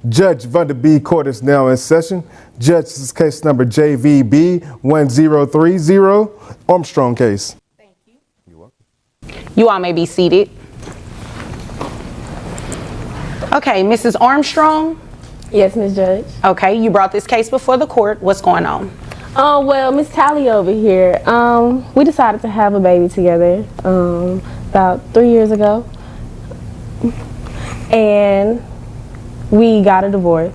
Judge Vunda B. Court is now in session. Judge, this is case number JVB 1030, Armstrong case. Thank you. You're welcome. You all may be seated. Okay, Mrs. Armstrong? Yes, Ms. Judge. Okay, you brought this case before the court. What's going on? Well, Miss Tally over here, we decided to have a baby together about 3 years ago. And we got a divorce,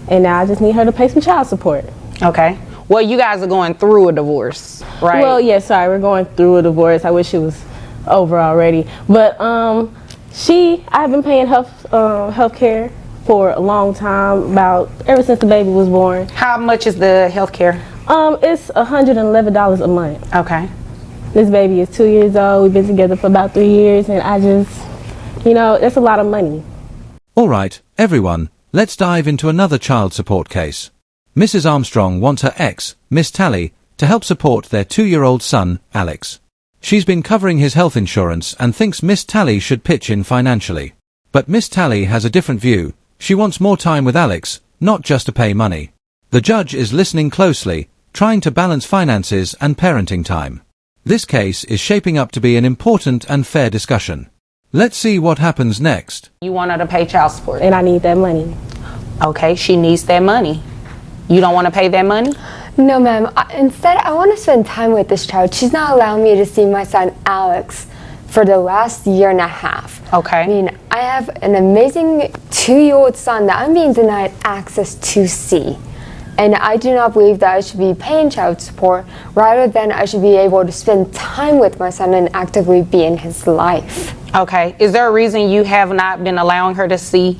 and now I just need her to pay some child support. Okay. Well, you guys are going through a divorce, right? Well, yes, sorry, we're going through a divorce. I wish it was over already. But I've been paying health care for a long time, ever since the baby was born. How much is the health care? It's $111 a month. Okay. This baby is 2 years old. We've been together for about 3 years, and I just, that's a lot of money. All right, everyone, let's dive into another child support case. Mrs. Armstrong wants her ex, Miss Tally, to help support their 2-year-old son, Alex. She's been covering his health insurance and thinks Miss Tally should pitch in financially. But Miss Tally has a different view. She wants more time with Alex, not just to pay money. The judge is listening closely, trying to balance finances and parenting time. This case is shaping up to be an important and fair discussion. Let's see what happens next. You want her to pay child support? And I need that money. Okay, she needs that money. You don't want to pay that money? No, ma'am. Instead, I want to spend time with this child. She's not allowing me to see my son, Alex, for the last year and a half. Okay. I mean, I have an amazing 2-year-old son that I'm being denied access to see. And I do not believe that I should be paying child support. Rather than I should be able to spend time with my son and actively be in his life. Okay. Is there a reason you have not been allowing her to see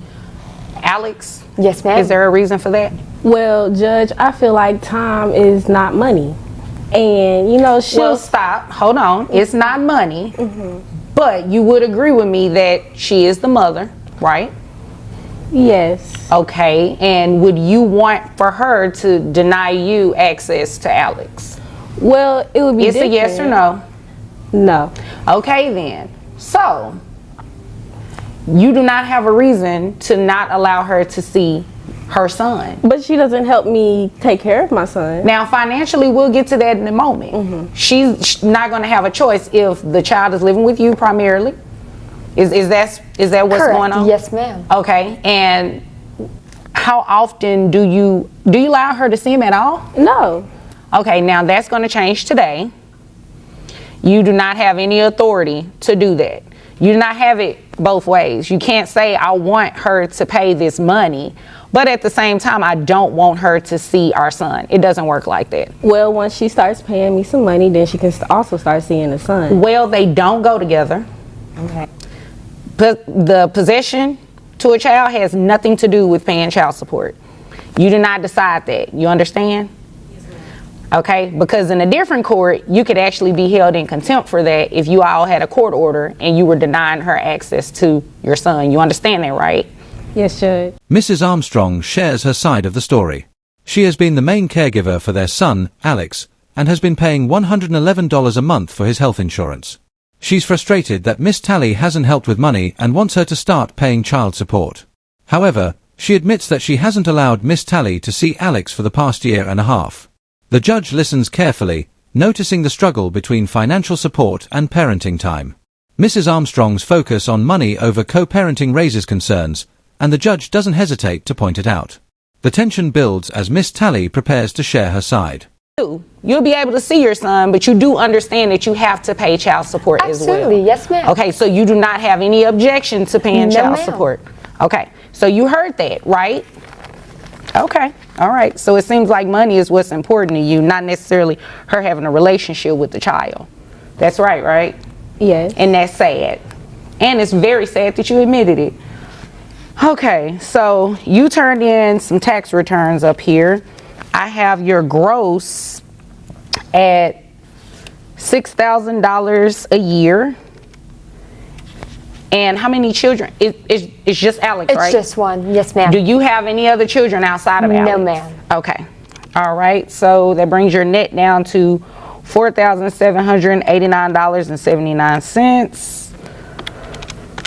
Alex? Yes, ma'am. Is there a reason for that? Well, Judge, I feel like time is not money. And, Well, stop. Hold on. It's not money. But you would agree with me that she is the mother, right? Yes. Okay. And would you want for her to deny you access to Alex? Well, it would be It's a yes or no? No. Okay, then. So, you do not have a reason to not allow her to see her son. But she doesn't help me take care of my son. Now, financially, we'll get to that in a moment. She's not going to have a choice if the child is living with you primarily. Is that what's Correct. going on? Yes, ma'am. Okay. And how often do you allow her to see him at all? No. Okay. Now that's going to change today. You do not have any authority to do that. You do not have it both ways. You can't say, I want her to pay this money, but at the same time, I don't want her to see our son. It doesn't work like that. Well, once she starts paying me some money, then she can also start seeing the son. Well, they don't go together. Okay. But the possession to a child has nothing to do with paying child support. You do not decide that. You understand? Okay, because in a different court, you could actually be held in contempt for that if you all had a court order and you were denying her access to your son. You understand that, right? Yes, Judge. Mrs. Armstrong shares her side of the story. She has been the main caregiver for their son, Alex, and has been paying $111 a month for his health insurance. She's frustrated that Miss Tally hasn't helped with money and wants her to start paying child support. However, she admits that she hasn't allowed Miss Tally to see Alex for the past year and a half. The judge listens carefully, noticing the struggle between financial support and parenting time. Mrs. Armstrong's focus on money over co-parenting raises concerns, and the judge doesn't hesitate to point it out. The tension builds as Miss Tally prepares to share her side. You'll be able to see your son, but you do understand that you have to pay child support as well. Absolutely, yes, ma'am. Okay, so you do not have any objection to paying No, child ma'am. support. Okay, so you heard that, right? Okay, all right. So it seems like money is what's important to you, not necessarily her having a relationship with the child. That's right, right? Yes. And that's sad. And it's very sad that you admitted it. Okay, so you turned in some tax returns up here. I have your gross at $6,000 a year. And how many children? It's just Alex, It's right? just one. Yes, ma'am. Do you have any other children outside of Alex? No, ma'am. Okay. All right. So that brings your net down to $4,789.79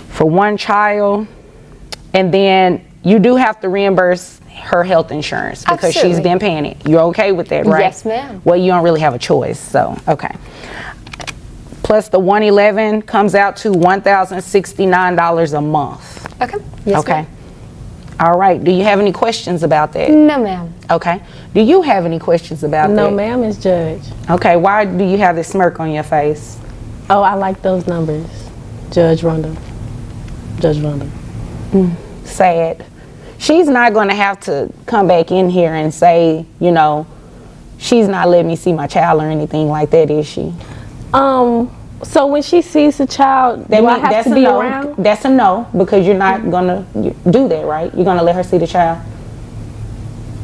for one child. And then you do have to reimburse her health insurance because she's Absolutely. been paying it. You're okay with that, right? Yes, ma'am. Well, you don't really have a choice, so okay. Plus the 111 comes out to $1,069 a month. Okay. Yes, Okay. ma'am. All right. Do you have any questions about that? No, ma'am. Okay. Do you have any questions about that? No, ma'am, it's Judge. Okay. Why do you have this smirk on your face? Oh, I like those numbers. Judge Rhonda. Judge Rhonda. Sad. She's not going to have to come back in here and say, you know, she's not letting me see my child or anything like that, is she? So when she sees the child, do I have to be no. around? That's a no, because you're not going to do that, right? You're going to let her see the child.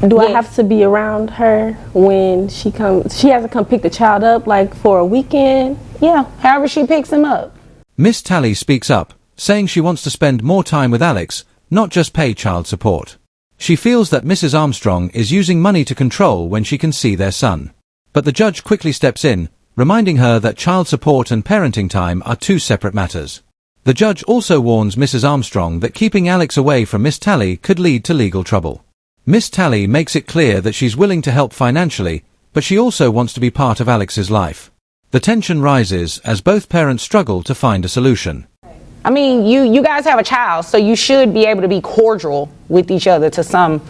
Do I Yes. have to be around her when she comes? She has to come pick the child up, like for a weekend. Yeah, however she picks him up. Miss Tally speaks up, saying she wants to spend more time with Alex, not just pay child support. She feels that Mrs. Armstrong is using money to control when she can see their son. But the judge quickly steps in, reminding her that child support and parenting time are two separate matters. The judge also warns Mrs. Armstrong that keeping Alex away from Miss Tally could lead to legal trouble. Miss Tally makes it clear that she's willing to help financially, but she also wants to be part of Alex's life. The tension rises as both parents struggle to find a solution. I mean, you guys have a child, so you should be able to be cordial with each other to some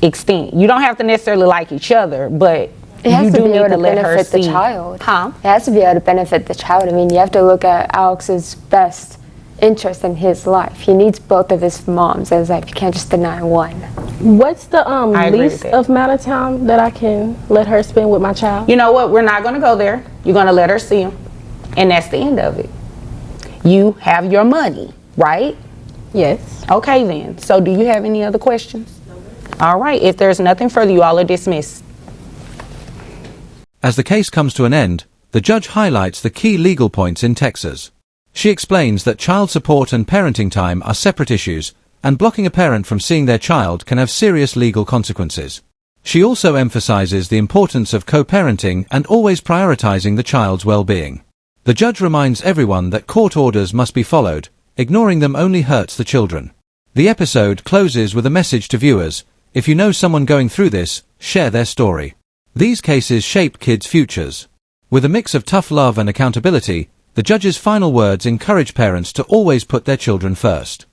extent. You don't have to necessarily like each other, but It has you to do be need able to to let her benefit the see. child. Huh? It has to be able to benefit the child. I mean, you have to look at Alex's best interest in his life. He needs both of his moms as life. You can't just deny one. What's the I agree least with that. of amount of time that I can let her spend with my child? You know what? We're not going to go there. You're going to let her see him, and that's the end of it. You have your money, right? Yes. Okay, then. So do you have any other questions? All right. If there's nothing further, you all are dismissed. As the case comes to an end, the judge highlights the key legal points in Texas. She explains that child support and parenting time are separate issues, and blocking a parent from seeing their child can have serious legal consequences. She also emphasizes the importance of co-parenting and always prioritizing the child's well-being. The judge reminds everyone that court orders must be followed. Ignoring them only hurts the children. The episode closes with a message to viewers: if you know someone going through this, share their story. These cases shape kids' futures. With a mix of tough love and accountability, the judge's final words encourage parents to always put their children first.